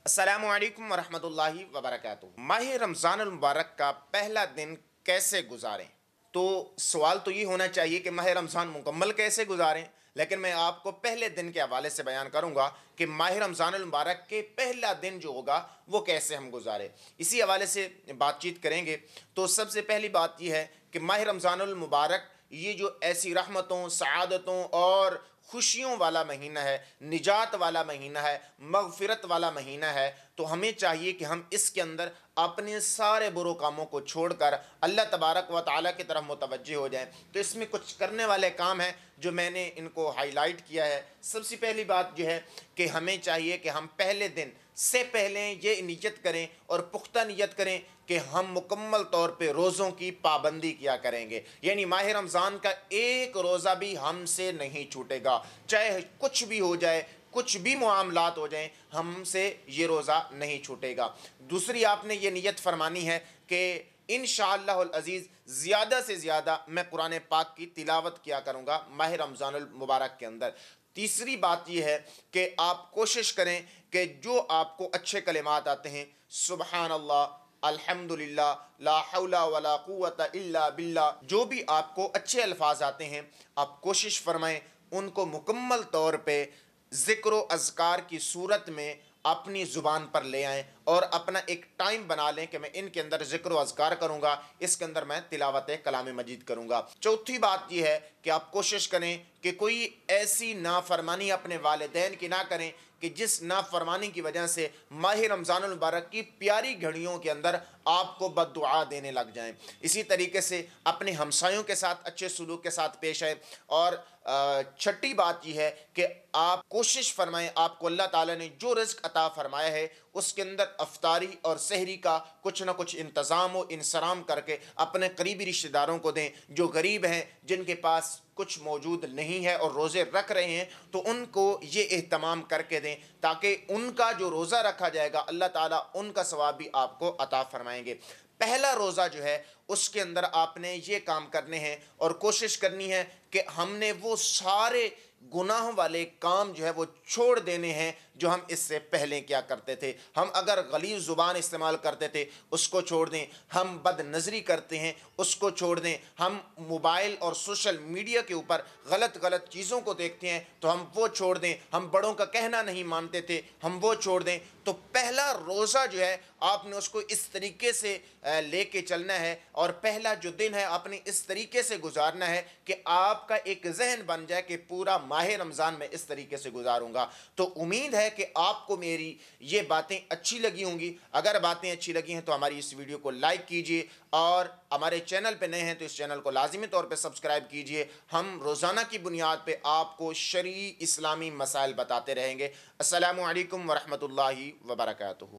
अस्सलामु अलैकुम वरहमतुल्लाहि वबरकातुहू। माह रमज़ान मुबारक का पहला दिन कैसे गुजारें? तो सवाल तो ये होना चाहिए कि माह रमज़ान मुकम्मल कैसे गुजारें, लेकिन मैं आपको पहले दिन के हवाले से बयान करूंगा कि माह रमज़ान मुबारक के पहला दिन जो होगा वो कैसे हम गुजारें। इसी हवाले से बातचीत करेंगे। तो सबसे पहली बात यह है कि माह रमज़ान मुबारक ये जो ऐसी रहमतों, सआदतों और खुशियों वाला महीना है, निजात वाला महीना है, मग़फ़िरत वाला महीना है, तो हमें चाहिए कि हम इसके अंदर अपने सारे बुरे कामों को छोड़कर अल्लाह तबारक व तआला की तरफ मुतवज्जे हो जाएं। तो इसमें कुछ करने वाले काम हैं जो मैंने इनको हाईलाइट किया है। सबसे पहली बात यह है कि हमें चाहिए कि हम पहले दिन से पहले ये नियत करें और पुख्ता नियत करें कि हम मुकम्मल तौर पे रोज़ों की पाबंदी किया करेंगे। यानी माह रमज़ान का एक रोज़ा भी हमसे नहीं छूटेगा, चाहे कुछ भी हो जाए, कुछ भी मामलात हो जाएं, हमसे ये रोज़ा नहीं छूटेगा। दूसरी आपने ये नियत फरमानी है कि इंशाअल्लाहुल अज़ीज़ ज़्यादा से ज़्यादा मैं कुरान पाक की तिलावत किया करूँगा माह रमज़ानुल मुबारक के अंदर। तीसरी बात यह है कि आप कोशिश करें कि जो आपको अच्छे कलिमात आते हैं, सुबहानल्लाह, अल्हम्दुलिल्लाह, ला हौला वला कुव्वता इल्ला बिल्लाह, जो भी आपको अच्छे अल्फाज आते हैं, आप कोशिश फरमाएं उनको मुकम्मल तौर पे ज़िक्र व अज़कार की सूरत में अपनी ज़ुबान पर ले आएँ और अपना एक टाइम बना लें कि मैं इनके अंदर ज़िक्र व अज़कार करूँगा, इसके अंदर मैं तिलावत कलाम मजीद करूँगा। चौथी बात यह है कि आप कोशिश करें कि कोई ऐसी नाफरमानी अपने वालिदैन की ना करें कि जिस नाफरमानी की वजह से माह रमज़ानुल मुबारक की प्यारी घड़ियों के अंदर आपको बद्दुआ देने लग जाएं। इसी तरीके से अपने हमसायों के साथ अच्छे सलूक के साथ पेश आए। और छठी बात यह है कि आप कोशिश फरमाएं, आपको अल्लाह ताला ने जो रिज़्क़ अता फरमाया है उसके अंदर अफ्तारी और सहरी का कुछ ना कुछ इंतज़ाम व इंसराम करके अपने करीबी रिश्तेदारों को दें। जो गरीब हैं, जिनके पास कुछ मौजूद नहीं है और रोज़े रख रहे हैं, तो उनको ये एहतमाम करके दें ताकि उनका जो रोज़ा रखा जाएगा अल्लाह ताला उनका सवाब भी आपको अता फरमाएंगे। पहला रोज़ा जो है उसके अंदर आपने ये काम करने हैं और कोशिश करनी है कि हमने वो सारे गुनाह वाले काम जो है वो छोड़ देने हैं जो हम इससे पहले क्या करते थे। हम अगर गलीज़ ज़ुबान इस्तेमाल करते थे उसको छोड़ दें, हम बदनज़री करते हैं उसको छोड़ दें, हम मोबाइल और सोशल मीडिया के ऊपर गलत चीज़ों को देखते हैं तो हम वो छोड़ दें, हम बड़ों का कहना नहीं मानते थे हम वो छोड़ दें। तो पहला रोज़ा जो है आपने उसको इस तरीके से लेके चलना है और पहला जो दिन है आपने इस तरीके से गुजारना है कि आपका एक जहन बन जाए कि पूरा माह रमज़ान में इस तरीके से गुजारूंगा। तो उम्मीद है कि आपको मेरी ये बातें अच्छी लगी होंगी। अगर बातें अच्छी लगी हैं तो हमारी इस वीडियो को लाइक कीजिए और हमारे चैनल पे नए हैं तो इस चैनल को लाजिमी तौर पे सब्सक्राइब कीजिए। हम रोज़ाना की बुनियाद पे आपको शरई इस्लामी मसाइल बताते रहेंगे। अस्सलामु अलैकुम वरहमतुल्लाहि वबरकातुहू।